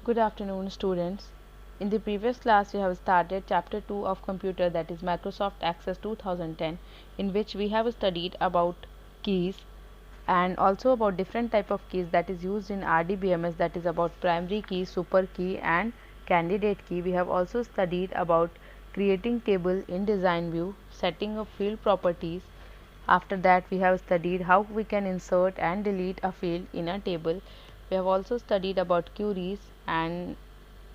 Good afternoon, students. In the previous class, we have started chapter 2 of computer, that is Microsoft Access 2010, in which we have studied about keys and also about different type of keys that is used in RDBMS, that is about primary key, super key and candidate key. We have also studied about creating table in design view, setting of field properties. After that, we have studied how we can insert and delete a field in a table. We have also studied about queries and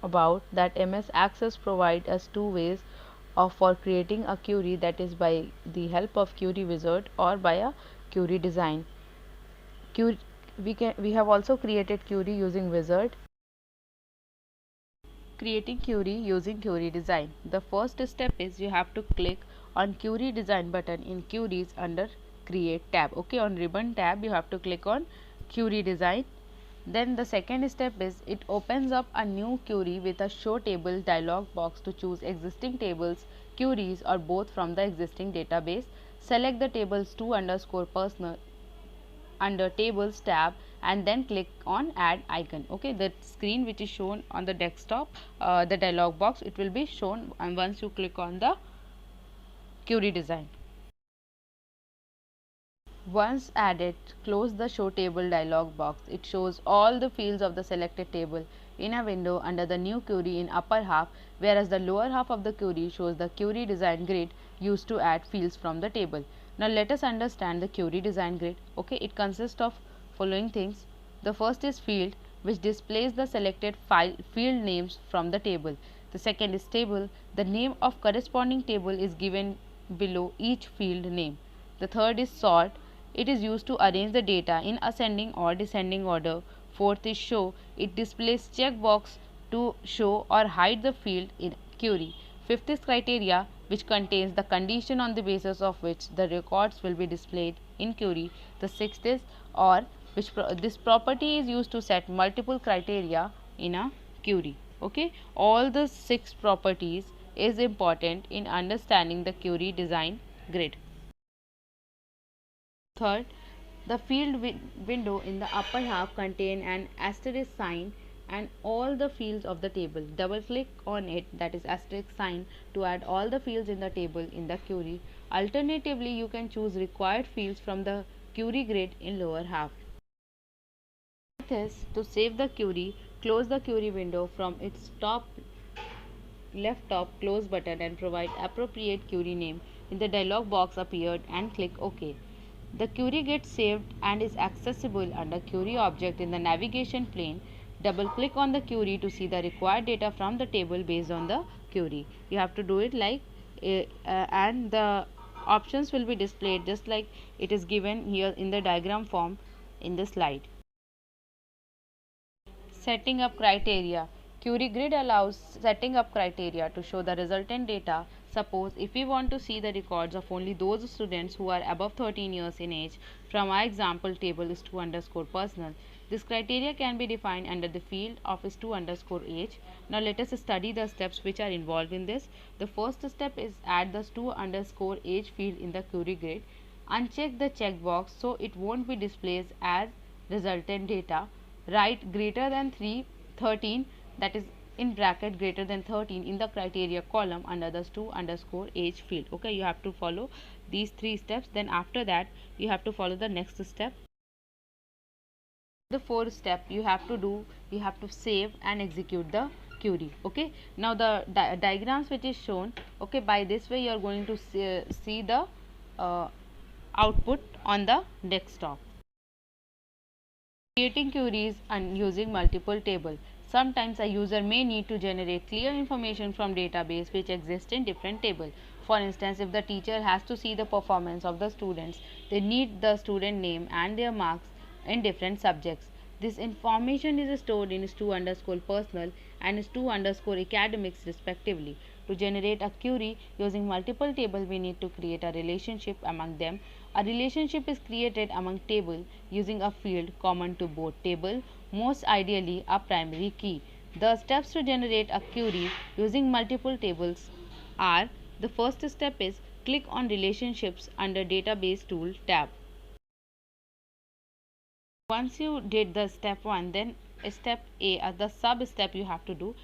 about that MS Access provide us two ways of for creating a query, that is by the help of query wizard or by a query design. We have also created query using wizard. Creating query using query design. The first step is you have to click on query design button in queries under create tab. Okay, on ribbon tab you have to click on query design. Then the second step is it opens up a new query with a show table dialog box to choose existing tables, queries or both from the existing database. Select the tables 2 underscore personal under tables tab and then click on add icon. Okay, the screen which is shown on the desktop, the dialog box, it will be shown and once you click on the query design. Once added, close the show table dialog box. It shows all the fields of the selected table in a window under the new query in upper half, whereas the lower half of the query shows the query design grid used to add fields from the table. Now let us understand the query design grid. Okay, it consists of following things. The first is field, which displays the selected field names from the table. The second is table. The name of corresponding table is given below each field name. The third is sort. It is used to arrange the data in ascending or descending order. Fourth is show. It displays checkbox to show or hide the field in query. Fifth is criteria, which contains the condition on the basis of which the records will be displayed in query. The sixth is or, this property is used to set multiple criteria in a query. Okay, all the six properties is important in understanding the query design grid. Third, the field window in the upper half contain an asterisk sign and all the fields of the table. Double click on it, that is asterisk sign, to add all the fields in the table in the query. Alternatively, you can choose required fields from the query grid in lower half. Fourth is to save the query, close the query window from its left top close button and provide appropriate query name in the dialog box appeared and click OK. The query gets saved and is accessible under query object in the navigation pane. Double click on the query to see the required data from the table based on the query. You have to do it like and the options will be displayed just like it is given here in the diagram form in the slide. Setting up criteria. Query grid allows setting up criteria to show the resultant data. Suppose if we want to see the records of only those students who are above 13 years in age, from our example table is 2 underscore personal. This criteria can be defined under the field of is 2 underscore age. Now let us study the steps which are involved in this. The first step is add the 2 underscore age field in the query grid. Uncheck the checkbox so it won't be displayed as resultant data. Write greater than 13, that is in bracket greater than 13 in the criteria column under the 2 underscore age field. Okay, you have to follow these three steps. Then after that you have to follow the next step. The fourth step you have to save and execute the query. Okay, now the diagrams which is shown, okay, by this way you are going to see the output on the desktop. Creating queries and using multiple tables. Sometimes a user may need to generate clear information from database which exist in different tables. For instance, if the teacher has to see the performance of the students, they need the student name and their marks in different subjects. This information is stored in is2 underscore personal and is2 underscore academics respectively. To generate a query using multiple tables, we need to create a relationship among them. A relationship is created among table using a field common to both table, most ideally a primary key. The steps to generate a query using multiple tables are: the first step is click on relationships under database tool tab. Once you did the step 1, then step A, the sub step you have to do.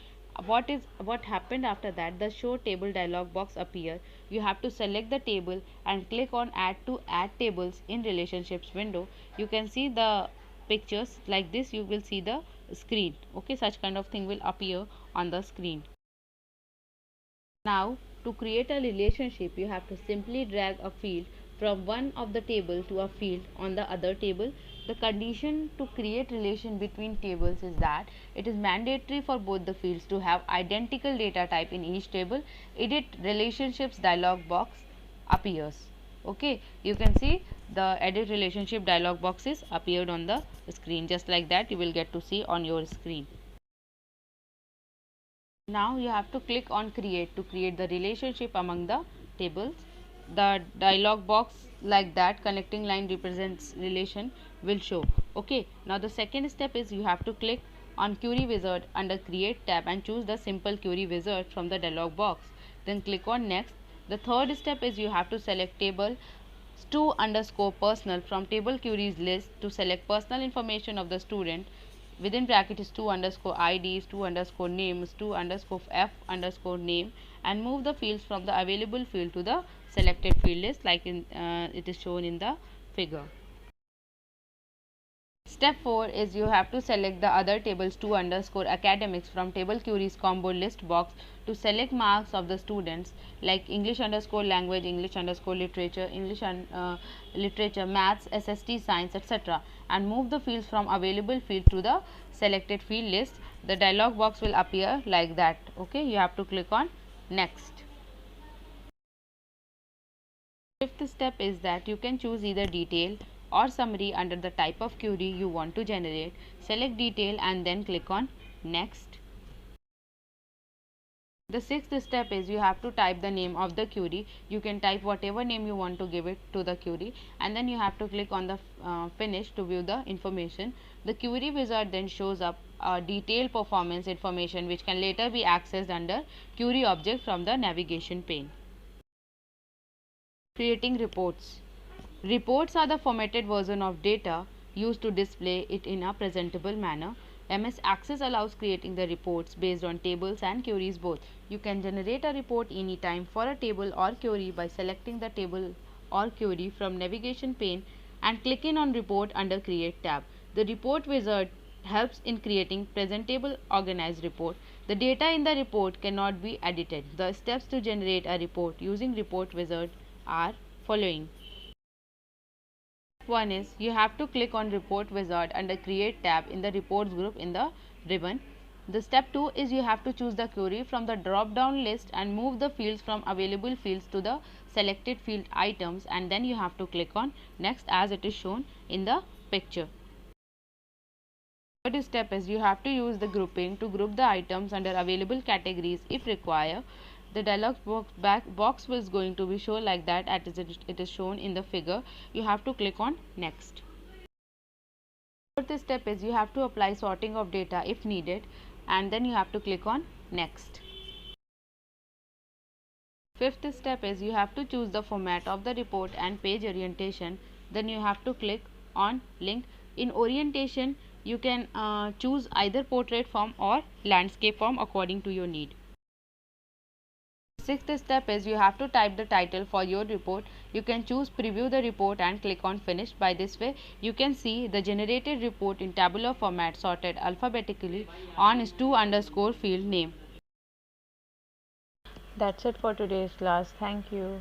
What happened after that? The show table dialog box appear. You have to select the table and click on add to add tables in relationships window. You can see the pictures like this. You will see the screen. Okay, such kind of thing will appear on the screen. Now, to create a relationship, you have to simply drag a field from one of the table to a field on the other table. The condition to create relation between tables is that it is mandatory for both the fields to have identical data type in each table. Edit relationships dialog box appears. Okay, you can see the edit relationship dialog boxes appeared on the screen. Just like that, you will get to see on your screen. Now you have to click on create to create the relationship among the tables. The dialog box like that connecting line represents relation will show. Okay, now the second step is you have to click on query wizard under create tab and choose the simple query wizard from the dialog box. Then click on next. The third step is you have to select table stu underscore personal from table queries list to select personal information of the student. Within bracket is stu underscore id, stu underscore name, stu underscore f underscore name, and move the fields from the available field to the selected field list like it is shown in the figure. Step 4 is you have to select the other tables stu underscore academics from table queries combo list box to select marks of the students like English underscore language, English underscore literature, literature, maths, SST, science, etc. and move the fields from available field to the selected field list. The dialog box will appear like that. Okay, you have to click on next. Fifth step is that you can choose either detail or summary under the type of query you want to generate. Select detail and then click on next. The sixth step is you have to type the name of the query. You can type whatever name you want to give it to the query, and then you have to click on the finish to view the information. The query wizard then shows up detailed performance information which can later be accessed under query object from the navigation pane. Creating reports. Reports are the formatted version of data used to display it in a presentable manner. MS Access allows creating the reports based on tables and queries both. You can generate a report anytime for a table or query by selecting the table or query from navigation pane and clicking on report under create tab. The report wizard helps in creating presentable organized report. The data in the report cannot be edited. The steps to generate a report using report wizard are following. One is you have to click on report wizard under create tab in the reports group in the ribbon. The step 2 is you have to choose the query from the drop down list and move the fields from available fields to the selected field items, and then you have to click on next as it is shown in the picture. Third step is you have to use the grouping to group the items under available categories if required. The dialog box is going to be shown like that as it is shown in the figure. You have to click on next. Fourth step is you have to apply sorting of data if needed, and then you have to click on next. Fifth step is you have to choose the format of the report and page orientation. Then you have to click on link. In orientation you can choose either portrait form or landscape form according to your need. Sixth step is you have to type the title for your report. You can choose preview the report and click on finish. By this way you can see the generated report in tabular format sorted alphabetically on stu underscore field name. That's it for today's class. Thank you.